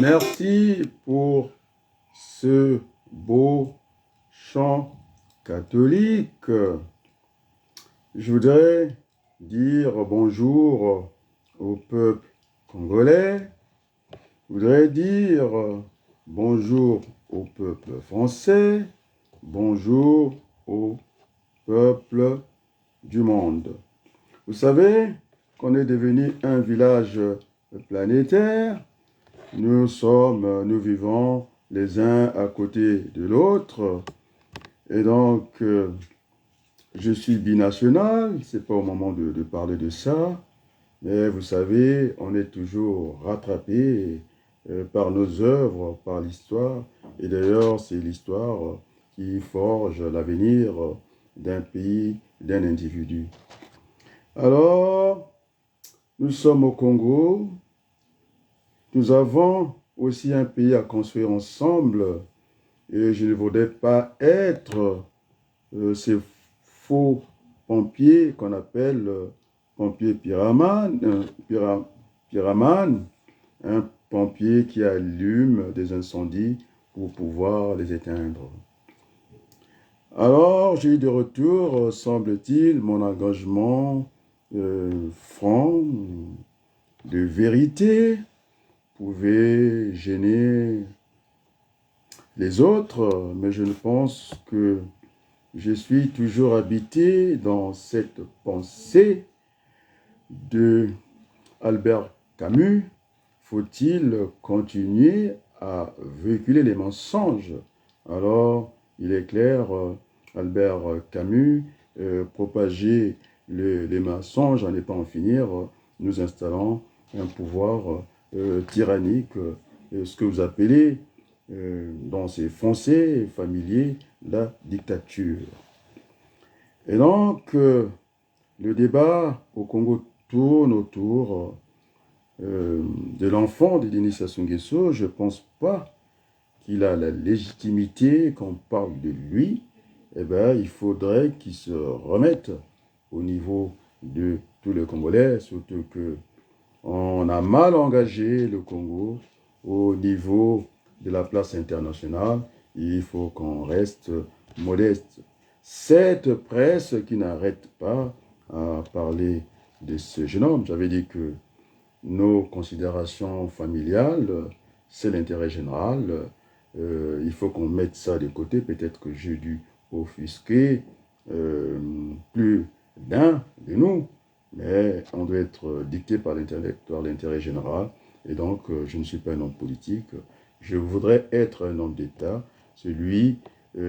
Merci pour ce beau chant catholique. Je voudrais dire bonjour au peuple congolais. Je voudrais dire bonjour au peuple français. Bonjour au peuple du monde. Vous savez qu'on est devenu un village planétaire. Nous vivons les uns à côté de l'autre. Et donc, je suis binational. C'est pas au moment de parler de ça. Mais vous savez, on est toujours rattrapé par nos œuvres, par l'histoire. Et d'ailleurs, c'est l'histoire qui forge l'avenir d'un pays, d'un individu. Alors, nous sommes au Congo. Nous avons aussi un pays à construire ensemble. Et je ne voudrais pas être ces faux pompiers qu'on appelle pompiers pyromanes, un pompier qui allume des incendies pour pouvoir les éteindre. Alors, j'ai eu de retour, semble-t-il, mon engagement franc, de vérité, pouvait gêner les autres, mais je ne pense que je suis toujours habité dans cette pensée de Albert Camus. Faut-il continuer à véhiculer les mensonges? Alors, il est clair, Albert Camus, propager les mensonges, à ne pas en finir, nous installons un pouvoir tyrannique, ce que vous appelez, dans ces foncés familiers, la dictature. Et donc, le débat au Congo tourne autour de l'enfant de Denis Sassou Nguesso. Je ne pense pas qu'il a la légitimité qu'on parle de lui. Eh bien, il faudrait qu'il se remette au niveau de tous les Congolais, surtout que on a mal engagé le Congo au niveau de la place internationale. Il faut qu'on reste modeste. Cette presse qui n'arrête pas à parler de ce jeune homme, j'avais dit que nos considérations familiales, c'est l'intérêt général. Il faut qu'on mette ça de côté. Peut-être que j'ai dû offusquer plus d'un de nous, mais on doit être dicté par l'intérêt général. Et donc, je ne suis pas un homme politique. Je voudrais être un homme d'État, celui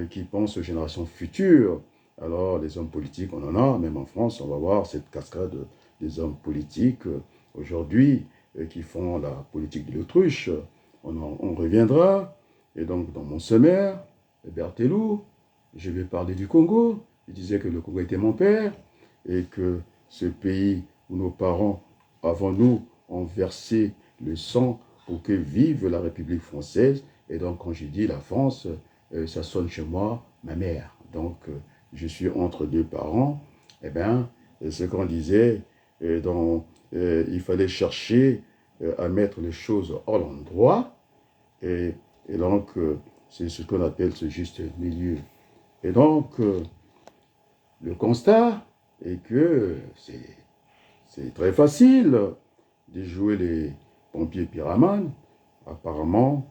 qui pense aux générations futures. Alors, les hommes politiques, on en a, même en France, on va voir cette cascade des hommes politiques aujourd'hui qui font la politique de l'autruche. On reviendra. Et donc, dans mon sommaire, Berthelou, je vais parler du Congo. Il disait que le Congo était mon père et que ce pays où nos parents, avant nous, ont versé le sang pour que vive la République française. Et donc, quand je dis la France, ça sonne chez moi, ma mère. Donc, je suis entre deux parents. Eh bien, ce qu'on disait, il fallait chercher à mettre les choses à l'endroit. Et donc, c'est ce qu'on appelle ce juste milieu. Et donc, le constat est que c'est très facile de jouer les pompiers pyromanes. Apparemment,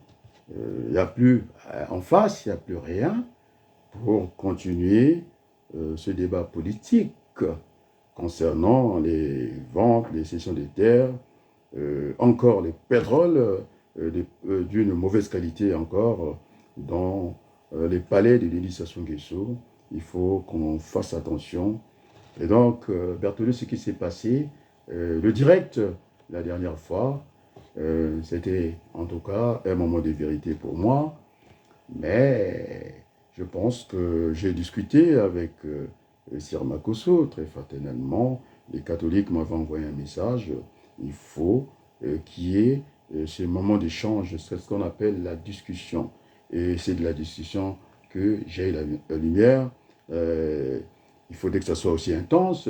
il n'y a plus, en face, il n'y a plus rien pour continuer ce débat politique concernant les ventes, les cessions des terres, encore les pétroles d'une mauvaise qualité encore dans les palais de Denis Sassou Nguesso. Il faut qu'on fasse attention. Et donc, Berthelot, ce qui s'est passé, le direct, la dernière fois, c'était en tout cas un moment de vérité pour moi. Mais je pense que j'ai discuté avec Sir Makosso très fraternellement. Les catholiques m'avaient envoyé un message. Il faut qu'il y ait ce moment d'échange, c'est ce qu'on appelle la discussion. Et c'est de la discussion que j'ai la lumière. Il faudrait que ça soit aussi intense,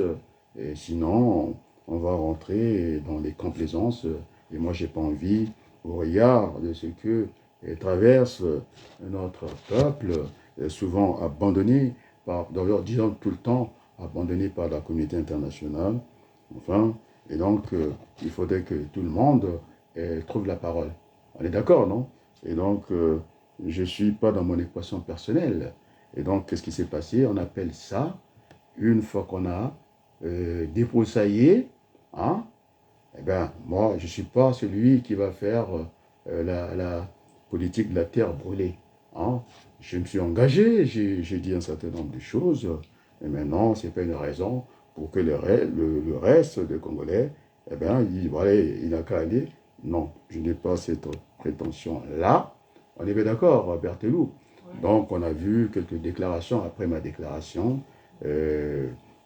sinon on va rentrer dans les complaisances. Et moi, j'ai pas envie au regard de ce que traverse notre peuple, souvent abandonné d'ailleurs, disons tout le temps, abandonné par la communauté internationale. Enfin, et donc, il faudrait que tout le monde trouve la parole. On est d'accord, non? Et donc, je ne suis pas dans mon équation personnelle. Et donc, qu'est-ce qui s'est passé? On appelle ça, une fois qu'on a débroussaillé, hein, eh bien, moi, je ne suis pas celui qui va faire la politique de la terre brûlée. Hein. Je me suis engagé, j'ai dit un certain nombre de choses, et maintenant, ce n'est pas une raison pour que le reste des Congolais, eh bien, voilà, il n'a qu'à aller. Non, je n'ai pas cette prétention-là. On est bien d'accord, Berthelou. Ouais. Donc, on a vu quelques déclarations après ma déclaration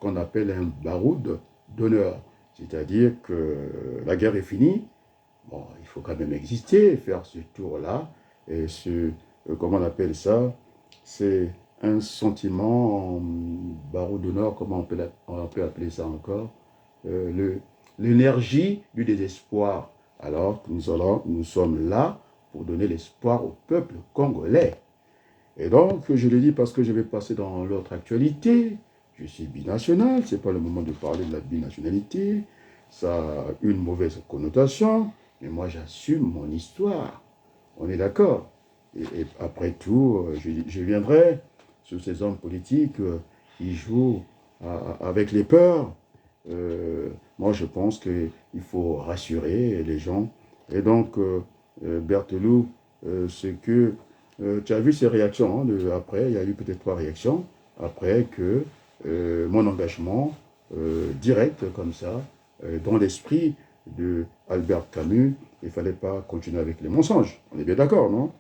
qu'on appelle un baroud d'honneur. C'est-à-dire que la guerre est finie, bon, il faut quand même exister, faire ce tour-là, et comment on appelle ça, c'est un sentiment en barreau d'honneur, comment on peut appeler ça encore, l'énergie du désespoir. Alors que nous sommes là pour donner l'espoir au peuple congolais. Et donc, je le dis parce que je vais passer dans l'autre actualité. Je suis binational, ce n'est pas le moment de parler de la binationalité. Ça a une mauvaise connotation, mais moi j'assume mon histoire. On est d'accord. Et après tout, je viendrai sur ces hommes politiques qui jouent avec les peurs. Moi je pense qu'il faut rassurer les gens. Et donc, Berthelou, c'est que tu as vu ces réactions, hein, après, il y a eu peut-être 3 réactions, après que mon engagement direct comme ça, dans l'esprit de Albert Camus, il ne fallait pas continuer avec les mensonges. On est bien d'accord, non?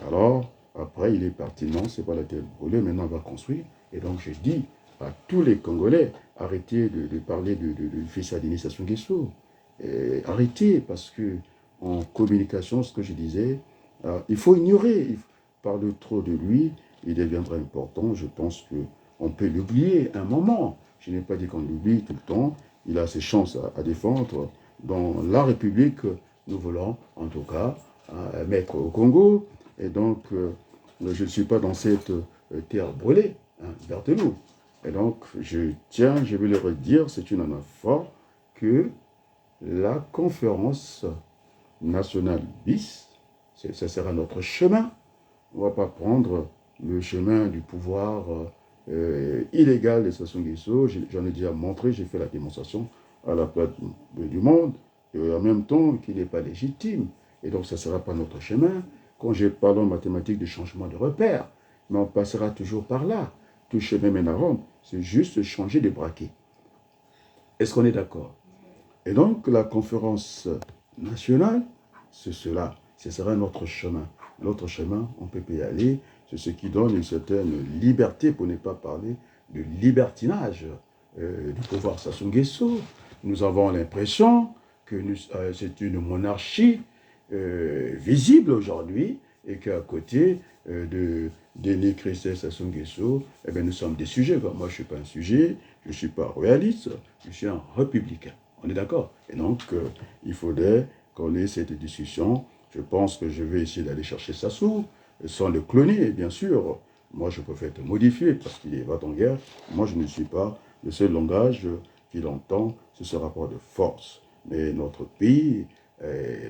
Alors, après, il est parti, non, c'est pas la terre brûlée, maintenant on va construire. Et donc, je dis à tous les Congolais, arrêtez de parler de fils Adini Sassou Nguesso. Arrêtez, parce que en communication, ce que je disais, il faut ignorer. Il parle trop de lui, il deviendra important. Je pense qu'on peut l'oublier un moment. Je n'ai pas dit qu'on l'oublie tout le temps. Il a ses chances à défendre. Dans la République, nous voulons, en tout cas, mettre au Congo. Et donc, je ne suis pas dans cette terre brûlée, hein, Berthelou. Et donc, je vais le redire, c'est une anaphore que la conférence nationale bis, ça sera notre chemin. On ne va pas prendre le chemin du pouvoir illégal de Sassou Nguesso. J'en ai déjà montré, j'ai fait la démonstration à la place du monde, et en même temps qu'il n'est pas légitime. Et donc, ça ne sera pas notre chemin. Quand je parle en mathématiques de changement de repère, mais on passera toujours par là. Tout chemin mène à Rome. C'est juste changer de braquet. Est-ce qu'on est d'accord? Et donc, la conférence nationale, c'est cela. Ce sera notre chemin. L'autre chemin, on peut y aller. C'est ce qui donne une certaine liberté, pour ne pas parler de libertinage du pouvoir Sassou Nguesso. Nous avons l'impression que c'est une monarchie visible aujourd'hui, et qu'à côté de Denis Christophe Sassou Nguesso, eh bien, nous sommes des sujets. Moi, je ne suis pas un sujet, je ne suis pas royaliste, je suis un républicain. On est d'accord? Et donc, il faudrait qu'on ait cette discussion. Je pense que je vais essayer d'aller chercher Sassou, sans le cloner, bien sûr. Moi, je préfère être modifié parce qu'il va en guerre. Moi, je ne suis pas le seul langage qu'il entend, c'est ce rapport de force. Mais notre pays,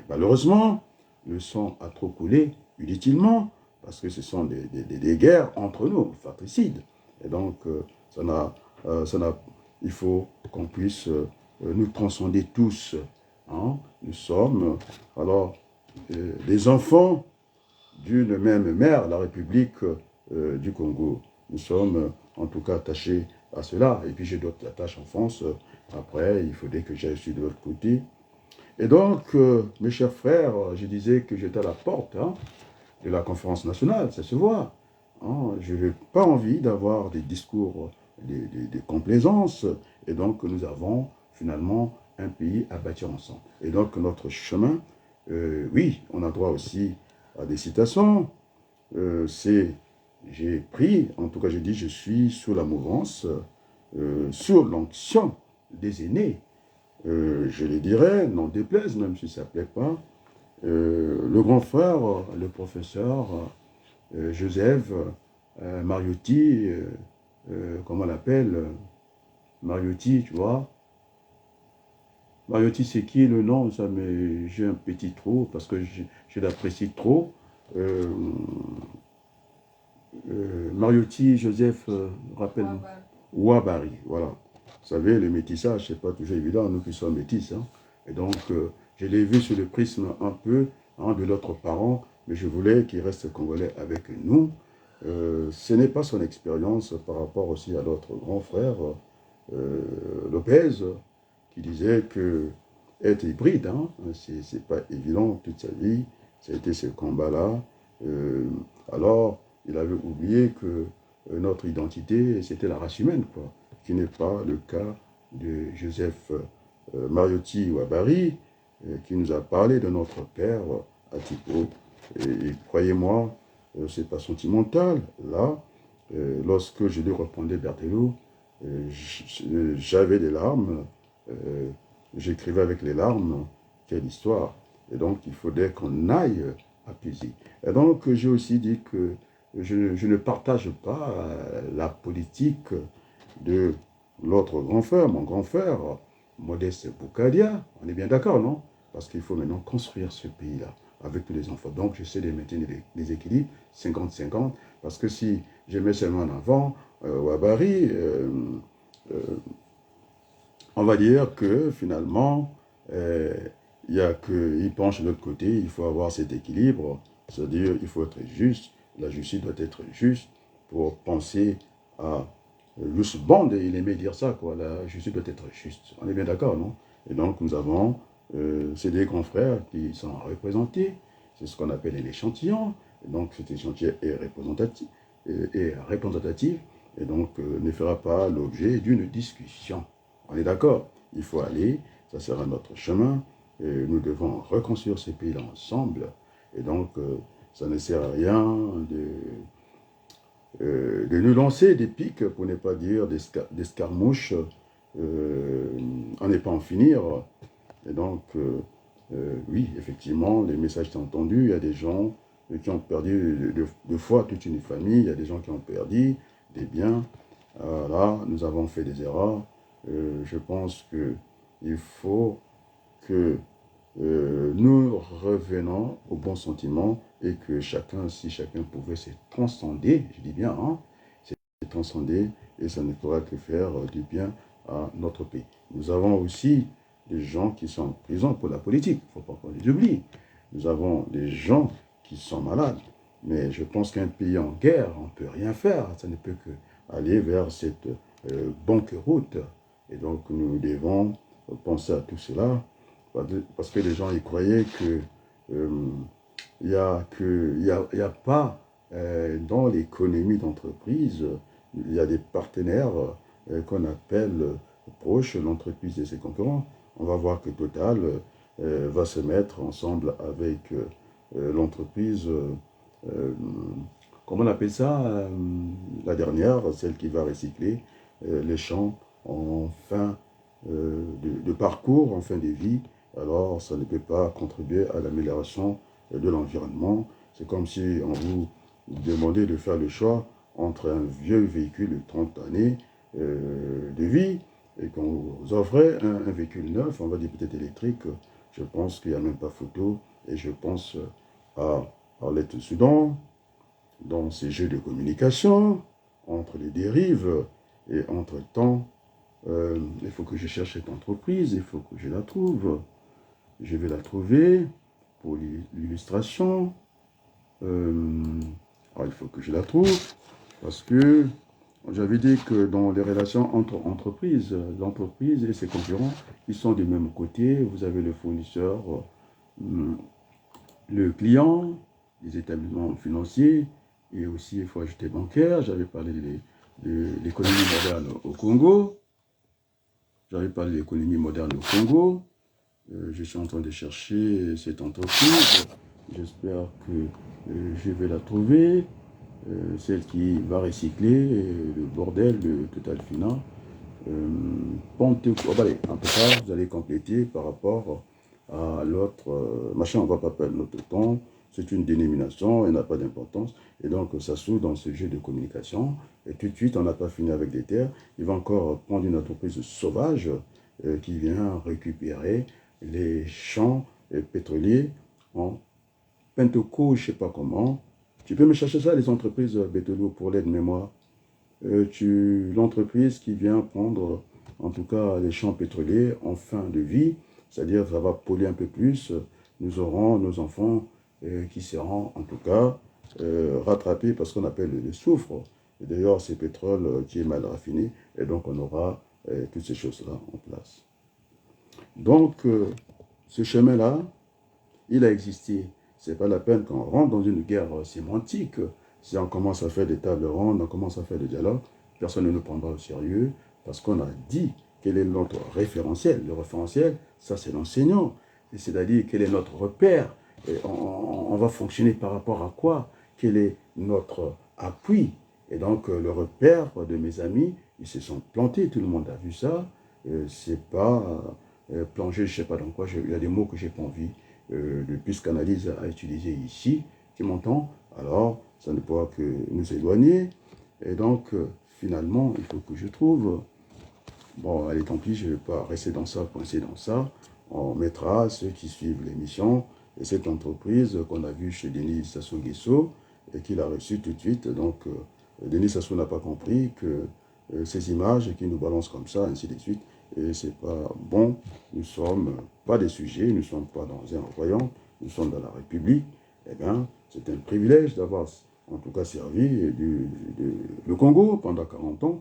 malheureusement, le sang a trop coulé inutilement, parce que ce sont des guerres entre nous, fratricides. Et donc, il faut qu'on puisse nous transcender tous. Hein. Nous sommes, alors, des enfants d'une même mère, la République du Congo. Nous sommes, en tout cas, attachés à cela. Et puis, j'ai d'autres attaches en France. Après, il faudrait que j'aille de l'autre côté. Et donc, mes chers frères, je disais que j'étais à la porte de la conférence nationale, ça se voit. Hein. Je n'ai pas envie d'avoir des discours, des complaisances. Et donc, nous avons finalement un pays à bâtir ensemble. Et donc, notre chemin, oui, on a droit aussi à des citations. J'ai pris, en tout cas, je dis, je suis sous la mouvance, sous l'onction des aînés. Je les dirais, n'en déplaise, même si ça ne plaît pas, le grand frère, le professeur Joseph Mariotti, comment on l'appelle, Mariotti, tu vois. Mariotti, c'est qui le nom? Ça me, j'ai un petit trou parce que je l'apprécie trop. Euh, Mariotti, Joseph, rappelle Ouabari, voilà. Vous savez, le métissage, c'est pas toujours évident, nous qui sommes métis. Hein. Et donc, je l'ai vu sur le prisme un peu de l'autre parent, mais je voulais qu'il reste congolais avec nous. Ce n'est pas son expérience par rapport aussi à notre grand frère, Lopez, qui disait que être hybride, hein, c'est pas évident toute sa vie, ça a été ce combat-là. Euh, alors, il avait oublié que notre identité, c'était la race humaine, quoi, qui n'est pas le cas de Joseph Mariotti Ouabari, qui nous a parlé de notre père Atipo. Et croyez-moi, c'est pas sentimental. Là, lorsque je lui répondais Berthelot, j'avais des larmes, euh, j'écrivais avec les larmes, quelle histoire. Et donc, il faudrait qu'on aille apaiser. Et donc, j'ai aussi dit que je ne partage pas la politique de l'autre grand frère, mon grand frère, Modeste Boukadia. On est bien d'accord, non? Parce qu'il faut maintenant construire ce pays-là avec tous les enfants. Donc, j'essaie de maintenir les équilibres, 50-50, parce que si je mets seulement en avant Ouabari, on va dire que finalement, il y a qu'il penche de l'autre côté, il faut avoir cet équilibre, c'est-à-dire il faut être juste, la justice doit être juste pour penser à Luce Bond, il aimait dire ça, quoi, la justice doit être juste. On est bien d'accord, non? Et donc nous avons, c'est des grands frères qui sont représentés, c'est ce qu'on appelle un échantillon, et donc cet échantillon est représentatif, et donc ne fera pas l'objet d'une discussion. On est d'accord, il faut aller, ça sera notre chemin, et nous devons reconstruire ce pays ensemble. Et donc, ça ne sert à rien de nous lancer des pics, pour ne pas dire d'escarmouches, on n'est pas en finir. Et donc, oui, effectivement, les messages sont entendus, il y a des gens qui ont perdu de fois toute une famille, il y a des gens qui ont perdu des biens. Là, nous avons fait des erreurs. Je pense qu'il faut que nous revenons au bon sentiment et que chacun, si chacun pouvait se transcender, je dis bien, hein, se transcender, et ça ne pourra que faire du bien à notre pays. Nous avons aussi des gens qui sont en prison pour la politique, il ne faut pas qu'on les oublie. Nous avons des gens qui sont malades, mais je pense qu'un pays en guerre, on ne peut rien faire, ça ne peut que aller vers cette banqueroute. Et donc nous devons penser à tout cela, parce que les gens y croyaient que il n'y a pas dans l'économie d'entreprise, il y a des partenaires qu'on appelle proches, l'entreprise et ses concurrents. On va voir que Total va se mettre ensemble avec l'entreprise, comment on appelle ça, la dernière, celle qui va recycler les champs en fin de parcours, en fin de vie. Alors, ça ne peut pas contribuer à l'amélioration de l'environnement. C'est comme si on vous demandait de faire le choix entre un vieux véhicule de 30 années de vie et qu'on vous offrait un véhicule neuf, on va dire peut-être électrique. Je pense qu'il n'y a même pas photo. Et je pense à Arlette Soudan, dans ces jeux de communication, entre les dérives et entre-temps, il faut que je cherche cette entreprise, il faut que je la trouve. Je vais la trouver pour l'illustration. Il faut que je la trouve parce que j'avais dit que dans les relations entre entreprises, l'entreprise et ses concurrents, ils sont du même côté. Vous avez le fournisseur, le client, les établissements financiers et aussi, il faut ajouter bancaire. J'avais parlé de l'économie moderne au Congo. J'avais parlé de l'économie moderne au Congo. Je suis en train de chercher cette entreprise. J'espère que je vais la trouver. Celle qui va recycler le bordel de Total Fina. Allez, en tout cas, vous allez compléter par rapport à l'autre machin, on ne va pas perdre notre temps. C'est une dénomination, elle n'a pas d'importance. Et donc, ça s'ouvre dans ce jeu de communication. Et tout de suite, on n'a pas fini avec des terres. Il va encore prendre une entreprise sauvage qui vient récupérer les champs pétroliers en Penteco, je ne sais pas comment. Tu peux me chercher ça, les entreprises pétrolières pour l'aide mémoire. L'entreprise qui vient prendre, en tout cas, les champs pétroliers en fin de vie, c'est-à-dire ça va polluer un peu plus, nous aurons nos enfants qui seront, en tout cas, rattrapés par ce qu'on appelle le soufre. Et d'ailleurs, c'est pétrole qui est mal raffiné, et donc on aura toutes ces choses-là en place. Donc, ce chemin-là, il a existé. Ce n'est pas la peine qu'on rentre dans une guerre sémantique. Si on commence à faire des tables rondes, on commence à faire des dialogues, personne ne nous prendra au sérieux parce qu'on a dit quel est notre référentiel. Le référentiel, ça c'est l'enseignant. C'est-à-dire quel est notre repère. Et on va fonctionner par rapport à quoi? Quel est notre appui? Et donc le repère de mes amis, ils se sont plantés, tout le monde a vu ça. C'est pas plonger, je ne sais pas dans quoi, il y a des mots que j'ai pas envie de psychanalyse à utiliser ici, tu m'entends? Alors, ça ne pourra que nous éloigner. Et donc, finalement, il faut que je trouve... Bon, allez, tant pis, je ne vais pas rester dans ça, coincer dans ça. On mettra ceux qui suivent l'émission et cette entreprise qu'on a vue chez Denis Sassou Nguesso et qu'il a reçue tout de suite. Donc, Denis Sassou n'a pas compris que ces images qui nous balancent comme ça, ainsi de suite, et c'est pas bon. Nous ne sommes pas des sujets, nous ne sommes pas dans un royaume, nous sommes dans la République. Eh bien, c'est un privilège d'avoir, en tout cas, servi le Congo pendant 40 ans,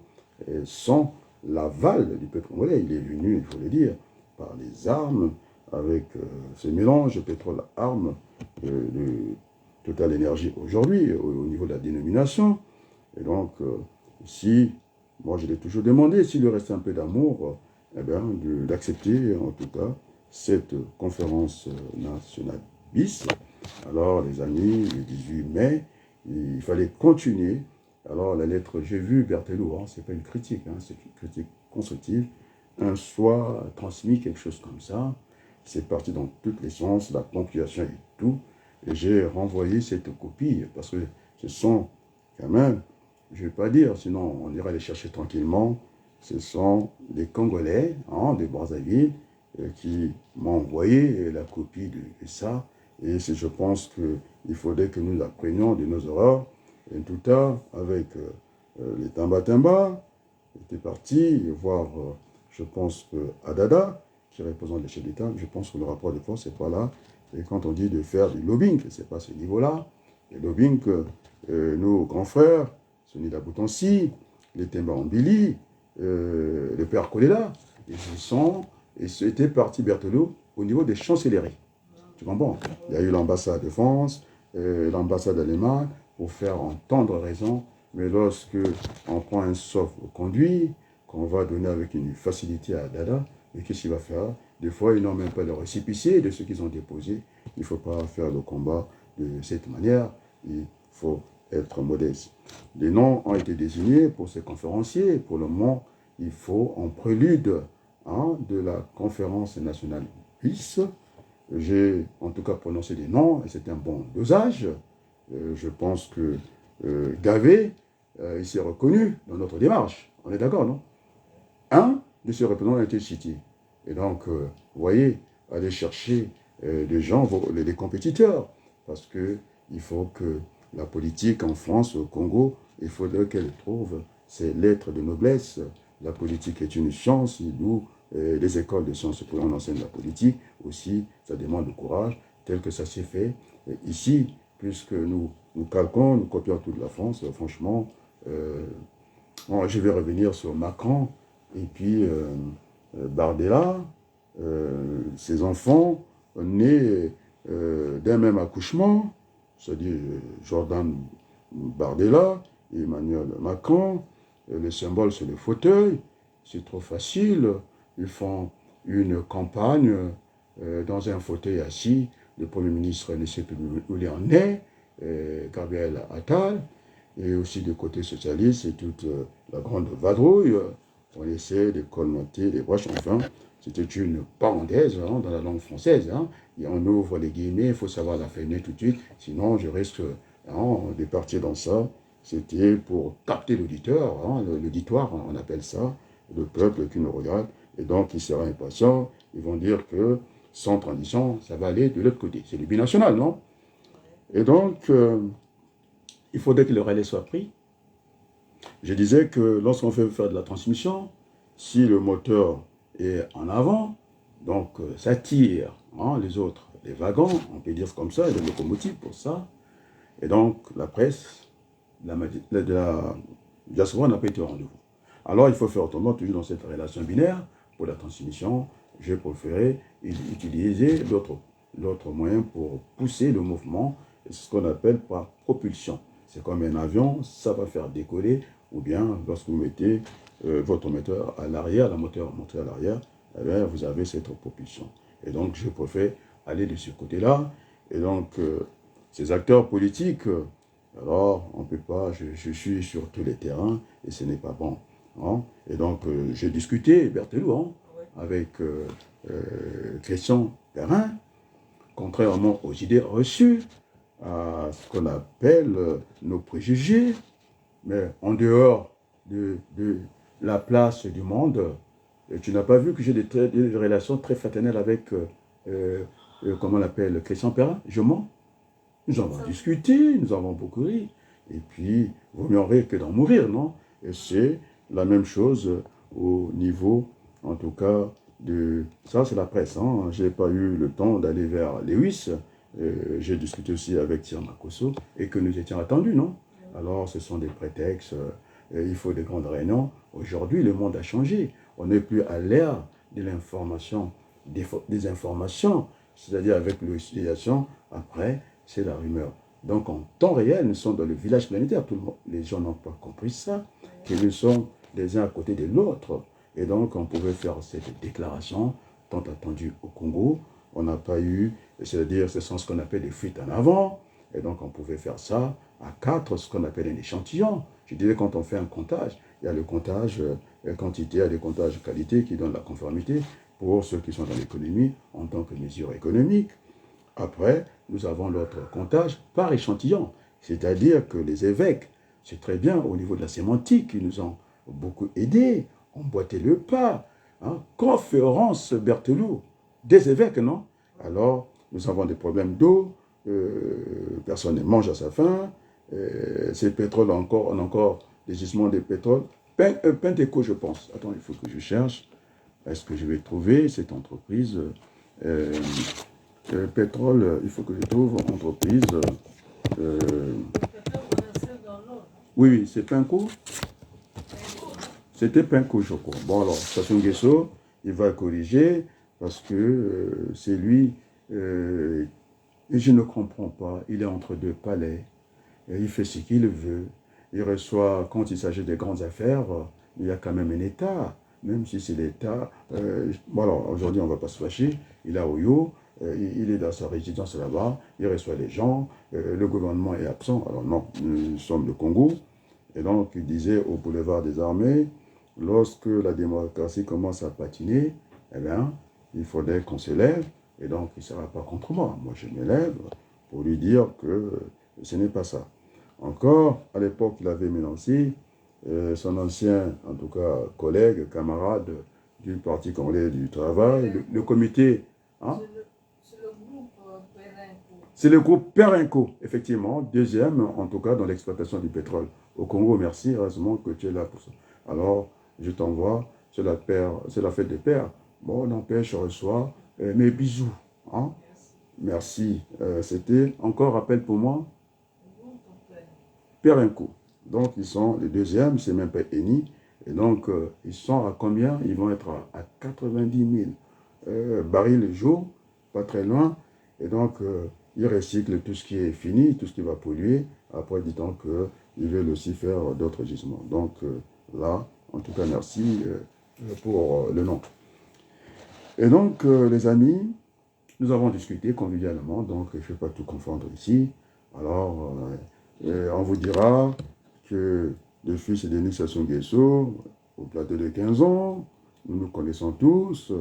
sans l'aval du peuple congolais. Il est venu, il faut le dire, par les armes, avec ce mélange pétrole-armes de Total Énergie aujourd'hui, au niveau de la dénomination. Et donc, si, moi je l'ai toujours demandé, s'il lui reste un peu d'amour, eh bien, d'accepter en tout cas cette conférence nationale bis. Alors, les amis, le 18 mai, il fallait continuer. Alors, la lettre, j'ai vu Berthelot, hein, c'est pas une critique, hein, c'est une critique constructive. Un soir transmis quelque chose comme ça, c'est parti dans tous les sens, la ponctuation et tout. Et j'ai renvoyé cette copie parce que ce sont quand même, je ne vais pas dire, sinon on ira les chercher tranquillement. Ce sont les Congolais hein, de Brazzaville qui m'ont envoyé la copie de ça. Et je pense qu'il faudrait que nous apprenions de nos erreurs. Et tout à avec les Tamba-Tamba, était parti voir, je pense que Adada, qui représente les chefs d'État, je pense que le rapport de force n'est pas là. Et quand on dit de faire du lobbying, ce n'est pas ce niveau-là. Le lobbying que nos grands frères, Sonny Boutansi, les Temba Mbili, le père Kolela, et c'était parti Berthelot au niveau des chancelleries. Tu comprends? Il y a eu l'ambassade de France, l'ambassade allemande, pour faire entendre raison. Mais lorsque on prend un sauf-conduit, qu'on va donner avec une facilité à Dada, et qu'est-ce qu'il va faire? Des fois, ils n'ont même pas le récépissé de ce qu'ils ont déposé. Il ne faut pas faire le combat de cette manière. Il faut être modeste. Les noms ont été désignés pour ces conférenciers. Pour le moment, il faut, en prélude hein, de la conférence nationale BIS, j'ai en tout cas prononcé des noms, et c'est un bon dosage. Je pense que Gavé, il s'est reconnu dans notre démarche. On est d'accord, non? Un de ses représentants a été cité. Et donc, vous voyez, aller chercher des gens, des compétiteurs, parce qu'il faut que la politique en France, au Congo, il faudrait qu'elle trouve ses lettres de noblesse. La politique est une science, d'où les écoles de sciences pour on enseigne la politique. Aussi, ça demande du courage, tel que ça s'est fait ici, puisque nous calquons, nous copions toute la France. Franchement, bon, je vais revenir sur Macron, et puis Bardella, ses enfants nés d'un même accouchement, c'est-à-dire Jordan Bardella, Emmanuel Macron, le symbole c'est le fauteuil, c'est trop facile, ils font une campagne dans un fauteuil assis, le Premier ministre ne sait plus où il en est, Gabriel Attal, et aussi du côté socialiste, c'est toute la grande vadrouille, on essaie de colmater les brèches. Enfin, c'était une parenthèse dans la langue française. Et on ouvre les guillemets, il faut savoir la fermer tout de suite, sinon je risque de partir dans ça. C'était pour capter l'auditeur, l'auditoire, on appelle ça, le peuple qui nous regarde. Et donc, il sera impatient, ils vont dire que sans transition, ça va aller de l'autre côté. C'est le binational, non? Et donc, il faudrait que le relais soit pris. Je disais que lorsqu'on fait faire de la transmission, si le moteur est en avant, donc ça tire les autres, les wagons, on peut dire comme ça, les locomotives pour ça. Et donc, la presse, bien souvent, n'a pas été au rendez-vous. Alors, il faut faire autrement, toujours dans cette relation binaire. Pour la transmission, j'ai préféré utiliser l'autre moyen pour pousser le mouvement, c'est ce qu'on appelle par propulsion. C'est comme un avion, ça va faire décoller, ou bien lorsque vous mettez votre moteur à l'arrière, la moteur montée à l'arrière, eh bien, vous avez cette propulsion. Et donc, je préfère aller de ce côté-là. Et donc, ces acteurs politiques, alors, on ne peut pas, je suis sur tous les terrains, et ce n'est pas bon. Et donc, j'ai discuté, Berthelot, avec Christian Perrin, contrairement aux idées reçues, à ce qu'on appelle nos préjugés, mais en dehors de la place du monde, tu n'as pas vu que j'ai des relations très fraternelles avec, comment on l'appelle, Christian Perrin, je mens. Nous avons discuté, nous avons beaucoup ri. Et puis, vaut mieux en rire que d'en mourir, non? Et c'est la même chose au niveau, en tout cas, de... Ça, c'est la presse. Je n'ai pas eu le temps d'aller vers Lewis. J'ai discuté aussi avec Thierry Makosso et que nous étions attendus, non? Alors, ce sont des prétextes. Il faut des grandes réunions. Aujourd'hui, le monde a changé. On n'est plus à l'ère de l'information, des informations, c'est-à-dire avec l'utilisation. Après, c'est la rumeur. Donc, en temps réel, nous sommes dans le village planétaire. Les gens n'ont pas compris ça, que nous sommes les uns à côté de l'autre. Et donc, on pouvait faire cette déclaration, tant attendue au Congo. On n'a pas eu, c'est-à-dire, ce sont ce qu'on appelle des fuites en avant. Et donc, on pouvait faire ça à 4, ce qu'on appelle un échantillon. Je disais, quand on fait un comptage, il y a le comptage quantité, il y a le comptage qualité qui donne la conformité pour ceux qui sont dans l'économie en tant que mesure économique. Après, nous avons l'autre comptage par échantillon, c'est-à-dire que les évêques, c'est très bien au niveau de la sémantique, ils nous ont beaucoup aidés, emboîté le pas. Conférence Berthelot, des évêques, non? Alors, nous avons des problèmes d'eau, personne ne mange à sa faim, c'est pétrole encore, on a encore des gisements de pétrole. Penteco, je pense. Attends, il faut que je cherche. Est-ce que je vais trouver cette entreprise pétrole, il faut que je trouve entreprise. Oui, c'est Penco. C'était Penco, je crois. Bon, alors, Sassou Nguesso, il va corriger parce que c'est lui. Et je ne comprends pas. Il est entre deux palais. Et il fait ce qu'il veut. Il reçoit, quand il s'agit de grandes affaires, il y a quand même un État. Même si c'est l'État. Bon, alors, aujourd'hui, on ne va pas se fâcher. Il est à Oyo. Il est dans sa résidence là-bas, il reçoit les gens, le gouvernement est absent. Alors non, nous sommes le Congo. Et donc, il disait au boulevard des armées, lorsque la démocratie commence à patiner, eh bien, il faudrait qu'on se lève. Et donc, il ne sera pas contre moi. Moi, je me lève pour lui dire que ce n'est pas ça. Encore, à l'époque, il avait mélangé son ancien, en tout cas, collègue, camarade du Parti congolais du travail, le comité... C'est le groupe Perenco, effectivement, deuxième, en tout cas, dans l'exploitation du pétrole. Au Congo, merci, heureusement que tu es là pour ça. Alors, je t'envoie, c'est la fête des pères. Bon, n'empêche, je reçois mes bisous. Merci. C'était, encore rappel pour moi, Perenco. Donc, ils sont les deuxièmes, c'est même pas Eni. Et donc, ils sont à combien? Ils vont être à 90 000 barils le jour, pas très loin. Et donc, ils recyclent tout ce qui est fini, tout ce qui va polluer. Après, dit-on qu'ils veulent aussi faire d'autres gisements. Donc, là, en tout cas, merci pour le nom. Et donc, les amis, nous avons discuté convivialement, donc je ne vais pas tout confondre ici. Alors, on vous dira que le fils de Denis Sassou Nguesso, au plateau de 15 ans, nous nous connaissons tous,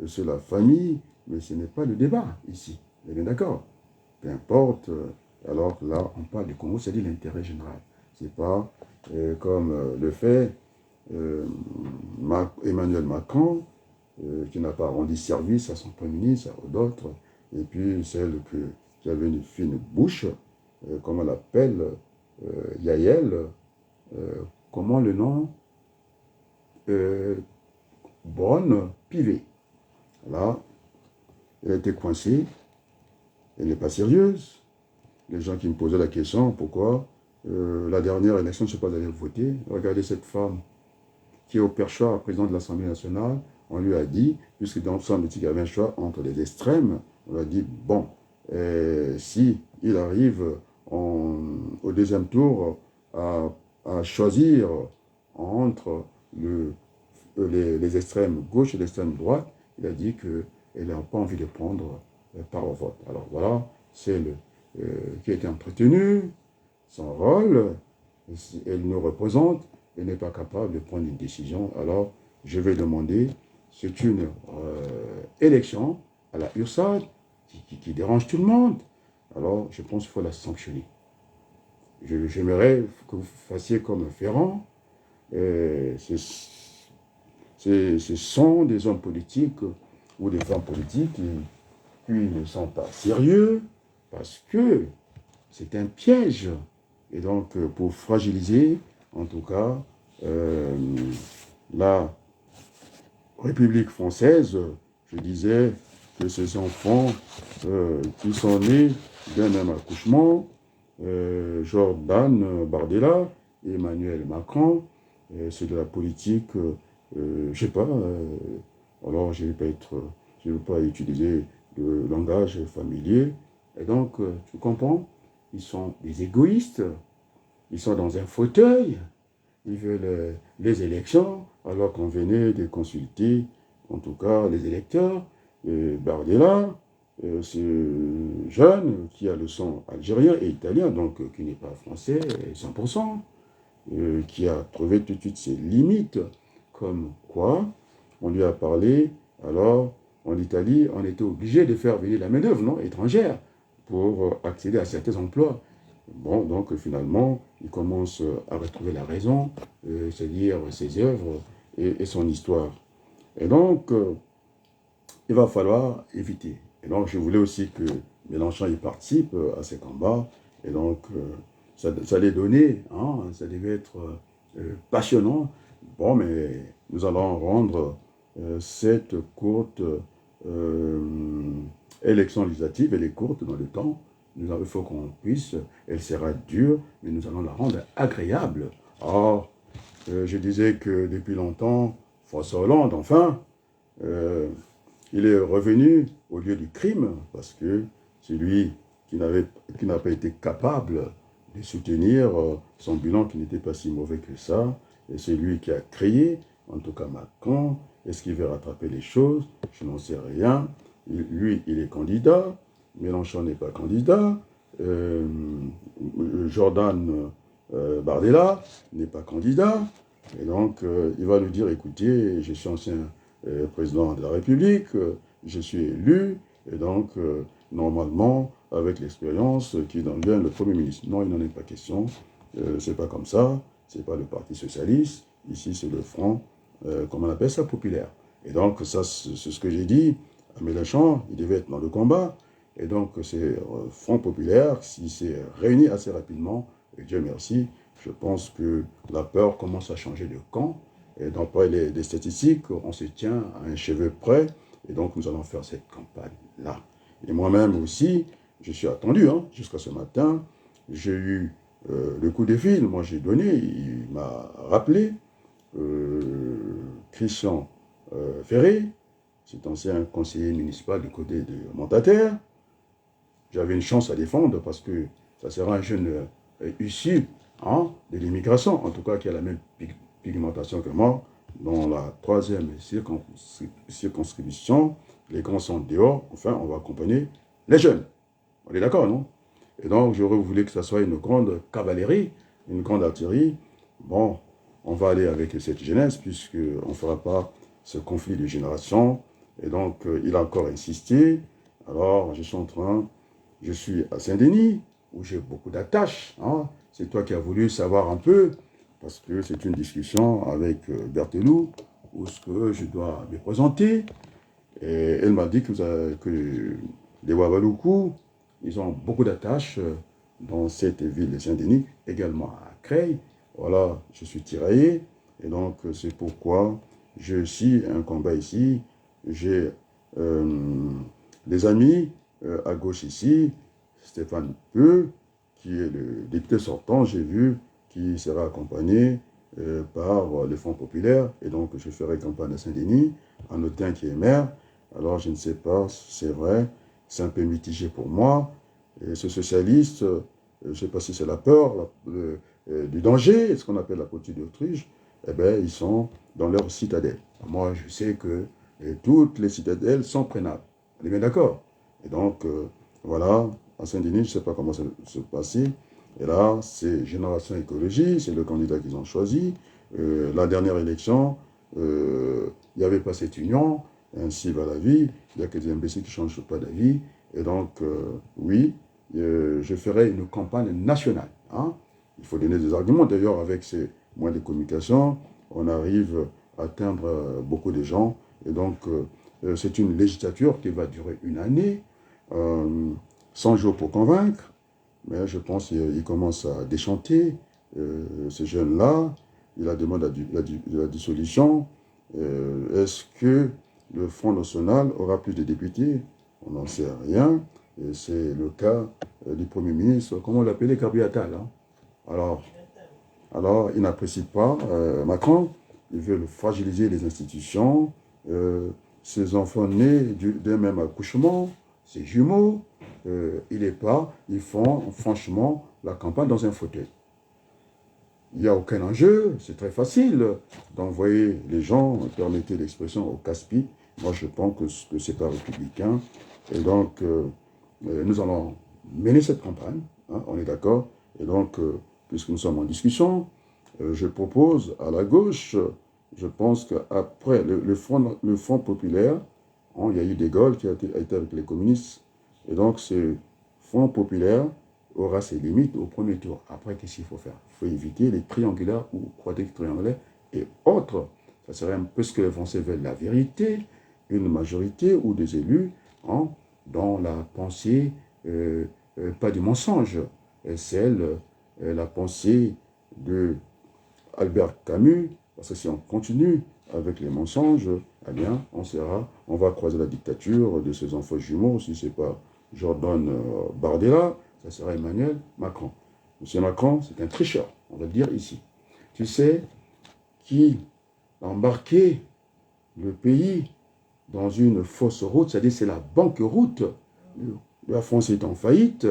c'est la famille, mais ce n'est pas le débat ici. Vous êtes bien d'accord? Peu importe, alors là, on parle du Congo, c'est-à-dire l'intérêt général. C'est pas comme le fait Emmanuel Macron, qui n'a pas rendu service à son Premier ministre, à d'autres, et puis celle qui avait une fine bouche, comment on l'appelle, Yael, comment le nom Bonne Pivet. Là, elle a été coincée, elle n'est pas sérieuse. Les gens qui me posaient la question, pourquoi la dernière élection, je ne sais pas d'aller voter. Regardez cette femme qui est au perchoir, président de l'Assemblée nationale. On lui a dit, puisque dans son métier, il y avait un choix entre les extrêmes, on lui a dit, bon, si il arrive au deuxième tour à choisir entre les extrêmes gauche et l'extrême droite, il a dit qu'elle n'a pas envie de prendre part au vote. Alors voilà, c'est qui a été entretenu, son rôle, elle nous représente, elle n'est pas capable de prendre une décision. Alors, je vais demander, c'est une élection à la URSAD qui dérange tout le monde. Alors, je pense qu'il faut la sanctionner. J'aimerais que vous fassiez comme Ferrand. Ce sont des hommes politiques ou des femmes politiques qui ne sont pas sérieux parce que c'est un piège. Et donc, pour fragiliser, en tout cas, la République française, je disais que ces enfants qui sont nés d'un même accouchement, Jordan Bardella, Emmanuel Macron, c'est de la politique, je ne sais pas, alors je ne vais pas utiliser le langage familier. Et donc, tu comprends, ils sont des égoïstes, ils sont dans un fauteuil, ils veulent les élections, alors qu'on venait de consulter, en tout cas, les électeurs. Bardella, c'est jeune qui a le sang algérien et italien, donc qui n'est pas français 100%, qui a trouvé tout de suite ses limites, comme quoi on lui a parlé, alors en Italie, on était obligé de faire venir la main-d'œuvre non étrangère pour accéder à certains emplois. Bon, donc finalement, il commence à retrouver la raison, c'est-à-dire ses œuvres et son histoire. Et donc, il va falloir éviter. Et donc, je voulais aussi que Mélenchon y participe à ces combats. Et donc, ça allait donner, hein, ça devait être passionnant. Bon, mais nous allons rendre cette courte élection législative, elle est courte dans le temps. Il faut qu'on puisse, elle sera dure, mais nous allons la rendre agréable. Or, je disais que depuis longtemps, François Hollande, enfin, il est revenu au lieu du crime, parce que c'est lui qui n'a pas été capable de soutenir son bilan qui n'était pas si mauvais que ça, et c'est lui qui a créé, en tout cas Macron. Est-ce qu'il veut rattraper les choses? Je n'en sais rien. Lui, il est candidat, Mélenchon n'est pas candidat, Jordan Bardella n'est pas candidat, et donc il va nous dire, écoutez, je suis ancien président de la République, je suis élu, et donc normalement, avec l'expérience, qui devient le Premier ministre. Non, il n'en est pas question, c'est pas comme ça, c'est pas le Parti Socialiste, ici c'est le Front, comment on appelle ça, populaire. Et donc ça, c'est ce que j'ai dit à Mélenchon, il devait être dans le combat. Et donc, c'est Front populaire, s'il s'est réuni assez rapidement, et Dieu merci, je pense que la peur commence à changer de camp. Et d'après les statistiques, on se tient à un cheveu près. Et donc, nous allons faire cette campagne-là. Et moi-même aussi, je suis attendu, hein, jusqu'à ce matin. J'ai eu le coup de fil, moi j'ai donné, il m'a rappelé, Christian Ferré, cet ancien conseiller municipal du côté de Montataire. J'avais une chance à défendre parce que ça sera un jeune issu hein, de l'immigration, en tout cas qui a la même pigmentation que moi, dans la 3e circonscription. Les grands sont dehors, enfin on va accompagner les jeunes. On est d'accord, non? Et donc j'aurais voulu que ça soit une grande cavalerie, une grande artillerie. Bon, on va aller avec cette jeunesse, puisqu'on ne fera pas ce conflit de génération. Et donc, il a encore insisté. Alors, je suis à Saint-Denis, où j'ai beaucoup d'attaches. Hein. C'est toi qui as voulu savoir un peu, parce que c'est une discussion avec Berthelou, où ce que je dois me présenter. Et elle m'a dit que les Wawaloukou, ils ont beaucoup d'attaches dans cette ville de Saint-Denis, également à Creil. Voilà, je suis tiraillé. Et donc, c'est pourquoi j'ai aussi un combat ici. J'ai des amis à gauche ici, Stéphane Peu, qui est le député sortant, j'ai vu, qui sera accompagné par le Front populaire. Et donc, je ferai campagne à Saint-Denis, en Autain qui est maire. Alors, je ne sais pas, c'est vrai, c'est un peu mitigé pour moi. Et ce socialiste, je ne sais pas si c'est la peur du danger, ce qu'on appelle la politique d'autruche, eh bien, ils sont dans leur citadelle. Moi, je sais que toutes les citadelles sont prenables. On est bien d'accord. Et donc, voilà, à Saint-Denis, je ne sais pas comment ça se passer. Et là, c'est Génération Écologie, c'est le candidat qu'ils ont choisi. La dernière élection, il n'y avait pas cette union, ainsi va la vie. Il y a que des imbéciles qui ne changent pas d'avis. Et donc, oui, je ferai une campagne nationale. Hein. Il faut donner des arguments. D'ailleurs, avec ces moyens de communication, on arrive à atteindre beaucoup de gens. Et donc, c'est une législature qui va durer une année, 100 jours pour convaincre. Mais je pense qu'il commence à déchanter ce jeune-là. Il a demandé la dissolution. Est-ce que le Front National aura plus de députés? On n'en sait rien. Et c'est le cas du Premier ministre, comment on l'appelait, Gabriel. Hein. Alors, il n'apprécie pas Macron. Il veut fragiliser les institutions. Ses enfants nés d'un même accouchement, ses jumeaux, ils font franchement la campagne dans un fauteuil. Il n'y a aucun enjeu, c'est très facile d'envoyer les gens, permettez l'expression, au casse-pipe. Moi, je pense que ce n'est pas républicain. Et donc, nous allons mener cette campagne, hein, on est d'accord. Et donc, puisque nous sommes en discussion, je propose à la gauche, je pense qu'après le Front populaire, hein, il y a eu De Gaulle qui a été avec les communistes. Et donc, ce Front populaire aura ses limites au premier tour. Après, qu'est-ce qu'il faut faire? Il faut éviter les triangulaires ou quadriangulaires et autres. Ça serait un peu ce que les Français veulent, la vérité, une majorité ou des élus hein, dans la pensée, pas du mensonge, celle, la pensée de Albert Camus, parce que si on continue avec les mensonges, eh bien, on va croiser la dictature de ces enfants jumeaux, si ce n'est pas Jordan Bardella, ça sera Emmanuel Macron. Monsieur Macron, c'est un tricheur, on va le dire ici. Tu sais, qui a embarqué le pays dans une fausse route, c'est-à-dire c'est la banqueroute. La France est en faillite.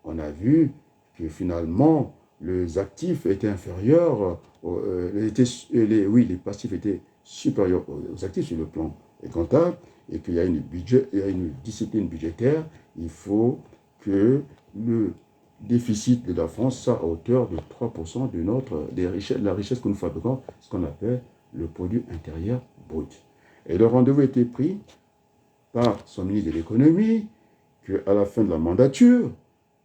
On a vu que finalement, les actifs étaient inférieurs, les passifs étaient supérieurs aux actifs sur le plan comptable, et qu'il y a une discipline budgétaire. Il faut que le déficit de la France soit à hauteur de 3% de la richesse que nous fabriquons, ce qu'on appelle le produit intérieur brut. Et le rendez-vous a été pris par son ministre de l'économie, qu'à la fin de la mandature,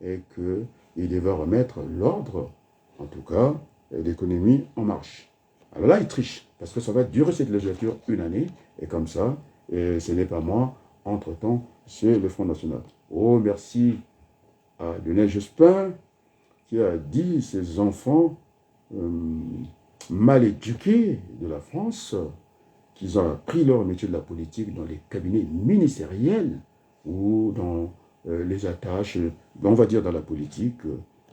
et qu'il devait remettre l'ordre, en tout cas, l'économie en marche. Alors là, il triche, parce que ça va durer cette législature une année, et comme ça, et ce n'est pas moi, entre-temps, c'est le Front National. Oh, merci à Lionel Jospin, qui a dit ces enfants mal éduqués de la France, qu'ils ont appris leur métier de la politique dans les cabinets ministériels ou dans les attaches, on va dire dans la politique.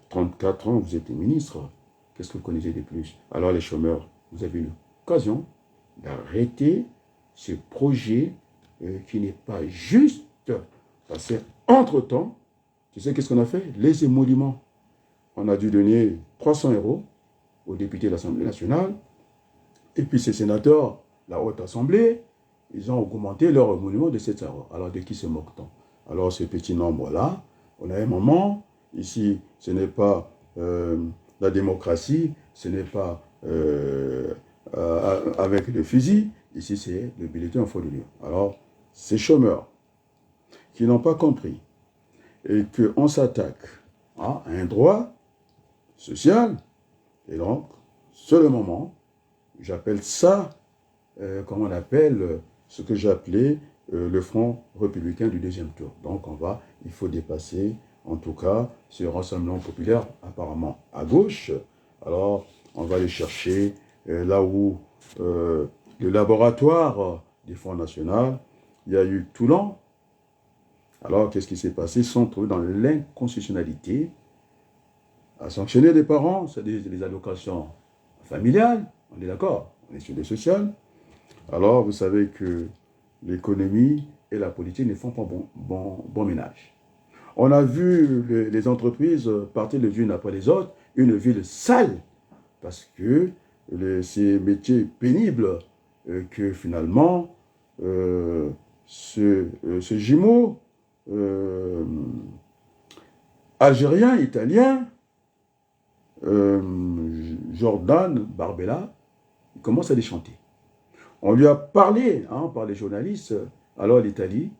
34 ans, vous êtes ministre. Qu'est-ce que vous connaissez de plus? Alors les chômeurs, vous avez une occasion d'arrêter ce projet qui n'est pas juste. Parce qu'entre-temps, tu sais qu'est-ce qu'on a fait? Les émoluments. On a dû donner 300 € aux députés de l'Assemblée nationale. Et puis ces sénateurs, la Haute Assemblée, ils ont augmenté leur émolument de 700 €. Alors de qui se moque-t-on? Alors ce petit nombre-là, on a un moment, ici, ce n'est pas la démocratie, ce n'est pas avec le fusil. Ici, c'est le bulletin frauduleux. Alors, ces chômeurs qui n'ont pas compris et qu'on s'attaque à un droit social, et donc, c'est le moment, j'appelle ça, comment on appelle, ce que j'appelais le Front républicain du deuxième tour. Donc, il faut dépasser, en tout cas, ce rassemblement populaire apparemment à gauche. Alors, on va aller chercher là où le laboratoire du Front National, il y a eu Toulon. Alors, qu'est-ce qui s'est passé? Ils sont trouvés dans l'inconstitutionnalité à sanctionner les parents, c'est-à-dire les allocations familiales. On est d'accord, on est sur les sociales. Alors, vous savez que l'économie et la politique ne font pas bon ménage. On a vu les entreprises partir les unes après les autres, une ville sale, parce que ces métiers pénibles que finalement ce jumeau algérien, italien, Jordan Barbella, il commence à les chanter. On lui a parlé par les journalistes, alors l'Italie,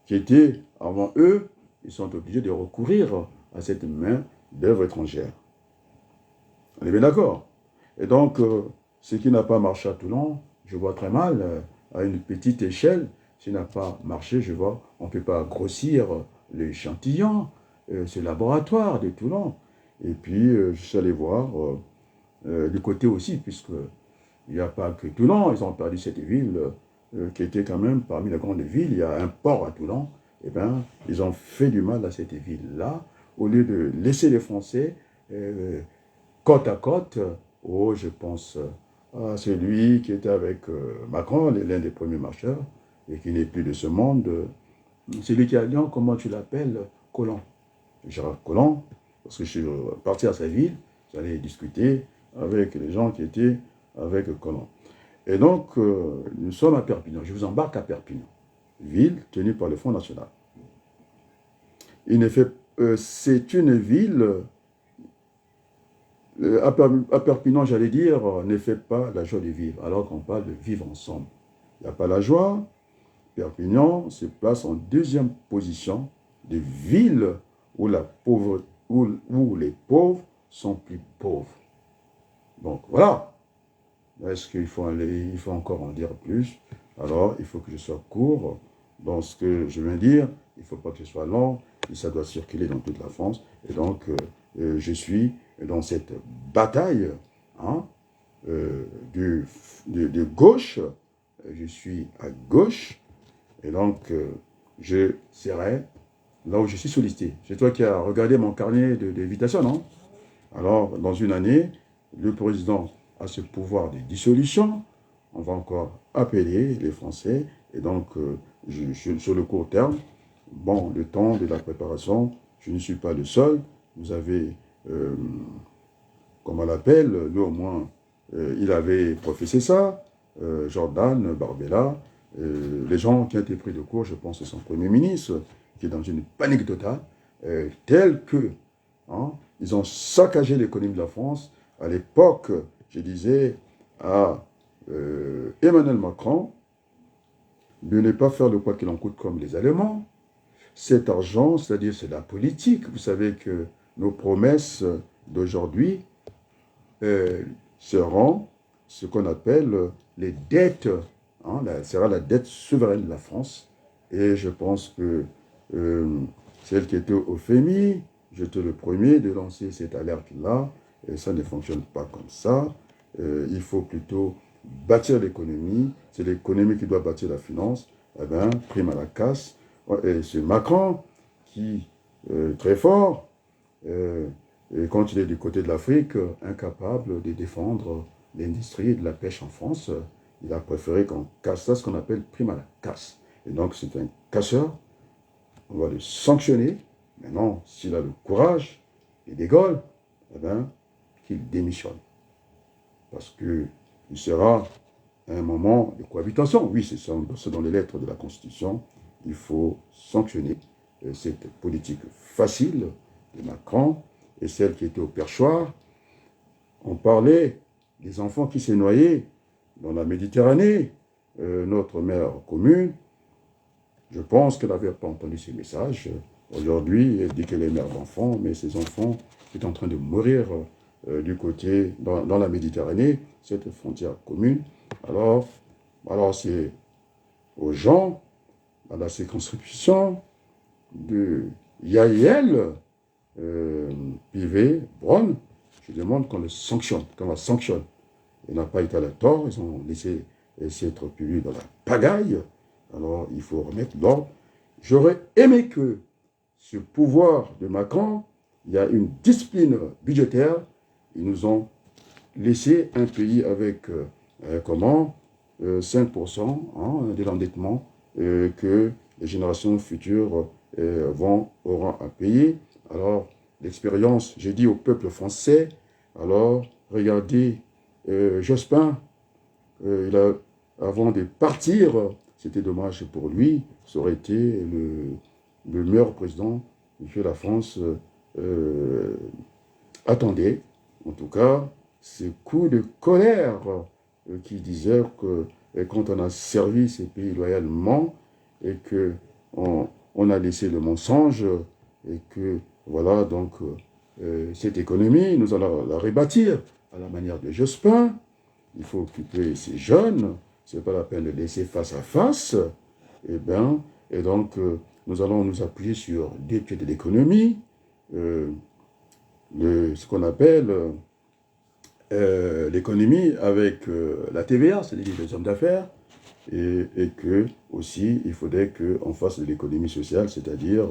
qui était avant eux, ils sont obligés de recourir à cette main d'œuvre étrangère. On est bien d'accord. Et donc, ce qui n'a pas marché à Toulon, je vois très mal, à une petite échelle, ce qui n'a pas marché, je vois, on ne peut pas grossir l'échantillon, ce laboratoire de Toulon. Et puis, je suis allé voir du côté aussi, puisque il n'y a pas que Toulon, ils ont perdu cette ville qui était quand même parmi les grandes villes. Il y a un port à Toulon. Eh bien, ils ont fait du mal à cette ville-là, au lieu de laisser les Français côte à côte. Oh, je pense à celui qui était avec Macron, l'un des premiers marcheurs, et qui n'est plus de ce monde. Celui qui a Lyon, comment tu l'appelles? Collomb. Gérard Collomb, parce que je suis parti à sa ville, j'allais discuter avec les gens qui étaient avec Collomb. Et donc, nous sommes à Perpignan. Je vous embarque à Perpignan, ville tenue par le Front National. C'est une ville, à Perpignan, j'allais dire, ne fait pas la joie de vivre, alors qu'on parle de vivre ensemble. Il n'y a pas la joie. Perpignan se place en deuxième position de villes où les pauvres sont plus pauvres. Donc voilà. Est-ce qu'il faut encore en dire plus? Alors, il faut que je sois court dans ce que je viens de dire. Il ne faut pas que ce soit long. Et ça doit circuler dans toute la France. Et donc, je suis dans cette bataille de gauche. Je suis à gauche. Et donc, je serai là où je suis sollicité. C'est toi qui as regardé mon carnet d'invitation, non? Alors, dans une année, le président a ce pouvoir de dissolution. On va encore appeler les Français. Et donc, sur le court terme, bon, le temps de la préparation, je ne suis pas le seul. Vous avez, comment on l'appelle, lui au moins, il avait professé ça, Jordan Barbella, les gens qui ont été pris de court, je pense que c'est son Premier ministre, qui est dans une panique totale, telle que ils ont saccagé l'économie de la France. À l'époque, je disais à Emmanuel Macron de ne pas faire le quoi qu'il en coûte comme les Allemands. Cet argent, c'est-à-dire c'est la politique. Vous savez que nos promesses d'aujourd'hui seront ce qu'on appelle les dettes. Sera la dette souveraine de la France. Et je pense que celle qui était au FMI, j'étais le premier de lancer cette alerte-là. Et ça ne fonctionne pas comme ça. Il faut plutôt bâtir l'économie. C'est l'économie qui doit bâtir la finance. Eh bien, prime à la casse. Et c'est Macron qui, très fort, et quand il est du côté de l'Afrique, incapable de défendre l'industrie de la pêche en France, il a préféré qu'on casse ça, ce qu'on appelle prime à la casse. Et donc, c'est un casseur. On va le sanctionner. Maintenant, s'il a le courage et des Gaules, eh bien, qu'il démissionne. Parce qu'il sera à un moment de cohabitation. Oui, c'est dans les lettres de la Constitution. Il faut sanctionner cette politique facile de Macron et celle qui était au perchoir. On parlait des enfants qui s'est noyé dans la Méditerranée, notre mer commune. Je pense qu'elle n'avait pas entendu ces messages. Aujourd'hui, elle dit qu'elle est mère d'enfants, mais ces enfants sont en train de mourir du côté, dans la Méditerranée, cette frontière commune. Alors c'est aux gens, à la circonscription de Yael, Pivet, Brown, je demande qu'on le sanctionne, qu'on la sanctionne. Il n'a pas été à la tort, ils ont laissé être publié dans la pagaille. Alors, il faut remettre l'ordre. J'aurais aimé que ce pouvoir de Macron, il y a une discipline budgétaire. Ils nous ont laissé un pays avec, 5% de l'endettement que les générations futures auront à payer. Alors, l'expérience, j'ai dit au peuple français, alors, regardez, Jospin, avant de partir, c'était dommage pour lui, ça aurait été le meilleur président que la France attendait. En tout cas, ce coup de colère qui disait que quand on a servi ces pays loyalement et que on a laissé le mensonge et que voilà donc cette économie, nous allons la rebâtir à la manière de Jospin. Il faut occuper ces jeunes, ce n'est pas la peine de laisser face à face. Et donc, nous allons nous appuyer sur des pieds de l'économie, ce qu'on appelle l'économie avec la TVA, c'est-à-dire les hommes d'affaires, et que aussi, il faudrait qu'on fasse de l'économie sociale, c'est-à-dire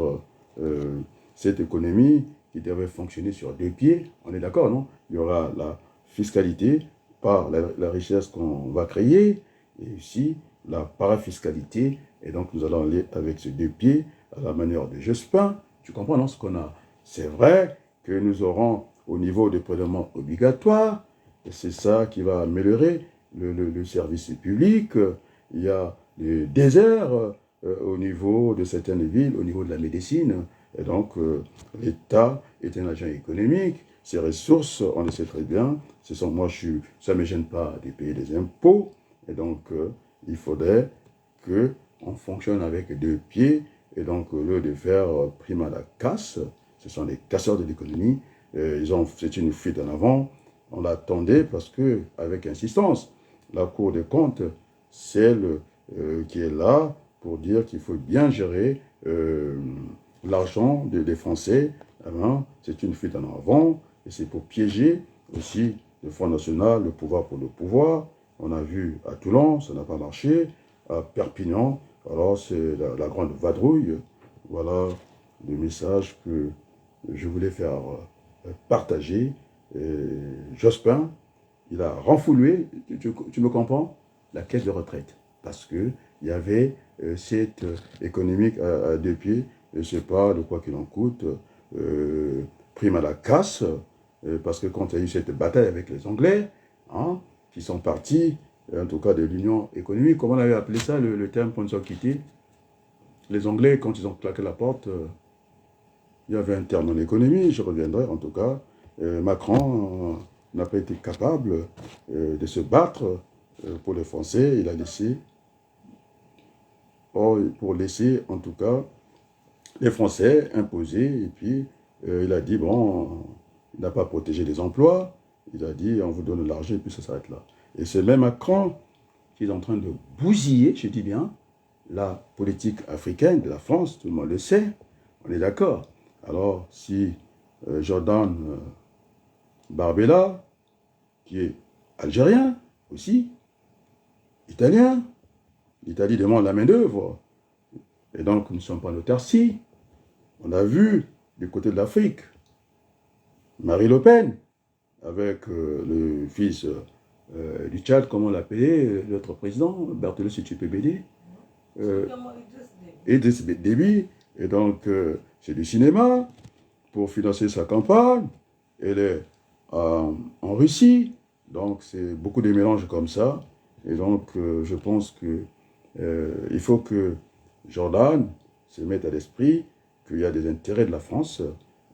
cette économie qui devrait fonctionner sur deux pieds. On est d'accord, non? Il y aura la fiscalité par la richesse qu'on va créer, et aussi la parafiscalité. Et donc, nous allons aller avec ces deux pieds à la manière de Jospin. Tu comprends, non, ce qu'on a? C'est vrai que nous aurons au niveau des prélèvements obligatoires, et c'est ça qui va améliorer le service public. Il y a des déserts au niveau de certaines villes, au niveau de la médecine. Et donc, l'État est un agent économique. Ses ressources, on le sait très bien. Ça ne me gêne pas de payer des impôts. Et donc, il faudrait qu'on fonctionne avec deux pieds. Et donc, au lieu de faire prime à la casse, ce sont les casseurs de l'économie. C'est une fuite en avant. On l'attendait parce que, avec insistance, la Cour des comptes, celle qui est là pour dire qu'il faut bien gérer l'argent des Français. C'est une fuite en avant et c'est pour piéger aussi le Front National, le pouvoir pour le pouvoir. On a vu à Toulon, ça n'a pas marché. À Perpignan, alors c'est la grande vadrouille. Voilà le message que je voulais faire partager. Jospin, il a renfloué, tu me comprends, la caisse de retraite. Parce qu'il y avait cette économique à deux pieds, je ne sais pas de quoi qu'il en coûte, prime à la casse, parce que quand il y a eu cette bataille avec les Anglais, qui sont partis, en tout cas de l'Union économique, comment on avait appelé ça, le terme qu'on nous a quitté, les Anglais, quand ils ont claqué la porte, il y avait un terme en économie, je reviendrai en tout cas. Macron n'a pas été capable de se battre pour les Français. Il a laissé, pour laisser en tout cas les Français imposer. Et puis il a dit, bon, il n'a pas protégé les emplois. Il a dit, on vous donne de l'argent et puis ça s'arrête là. Et c'est même Macron qui est en train de bousiller, je dis bien, la politique africaine de la France, tout le monde le sait, on est d'accord. Alors, si Jordan Barbella, qui est algérien aussi, italien, l'Italie demande la main-d'œuvre, et donc nous ne sommes pas en autarcie. On a vu du côté de l'Afrique, Marie Le Pen, avec le fils du Tchad, comment on l'appelait, notre président, Barthelé, si tu peux m'aider. Idriss Déby, et donc c'est du cinéma pour financer sa campagne. Elle est en Russie, donc c'est beaucoup de mélanges comme ça. Et donc je pense que il faut que Jordan se mette à l'esprit qu'il y a des intérêts de la France.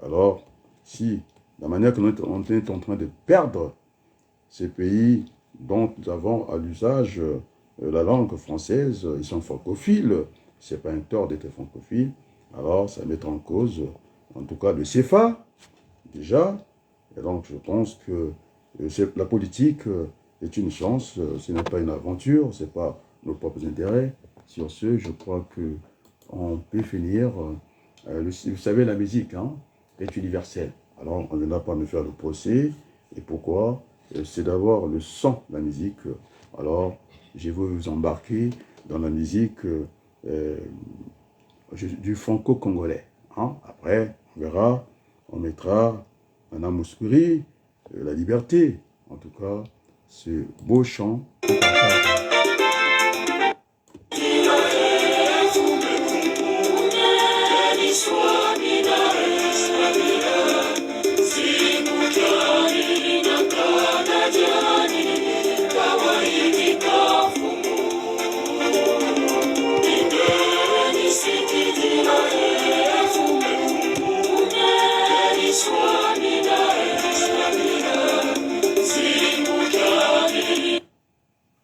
Alors, si la manière qu'on est en train de perdre ces pays dont nous avons à l'usage la langue française, ils sont francophiles. Ce n'est pas un tort d'être francophile. Alors, ça met en cause, en tout cas, le CFA, déjà. Et donc, je pense que la politique est une chance, ce n'est pas une aventure, ce n'est pas nos propres intérêts. Sur ce, je crois qu'on peut finir. Vous savez, la musique est universelle. Alors, on ne va pas me faire le procès. Et pourquoi? C'est d'avoir le son de la musique. Alors, je vais vous embarquer dans la musique du franco-congolais. Après, on verra, on mettra un Amouskouri, la liberté. En tout cas, ce beau chant.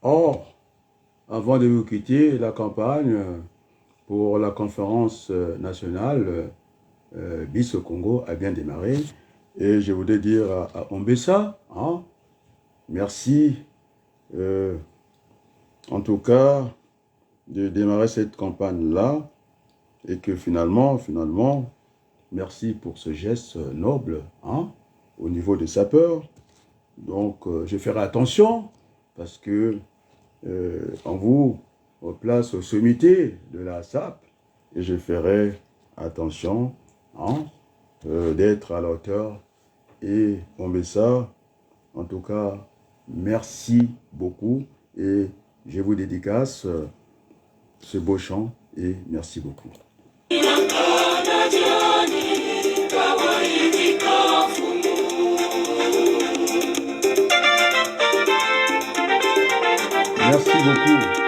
Or, avant de vous quitter, la campagne pour la conférence nationale BIS au Congo a bien démarré. Et je voudrais dire à Ombessa, merci en tout cas de démarrer cette campagne-là et que finalement, merci pour ce geste noble au niveau des sapeurs. Donc, je ferai attention parce que on vous place au sommité de la SAP et je ferai attention d'être à la hauteur. Et on met ça, en tout cas, merci beaucoup et je vous dédicace ce beau chant et merci beaucoup. Merci beaucoup.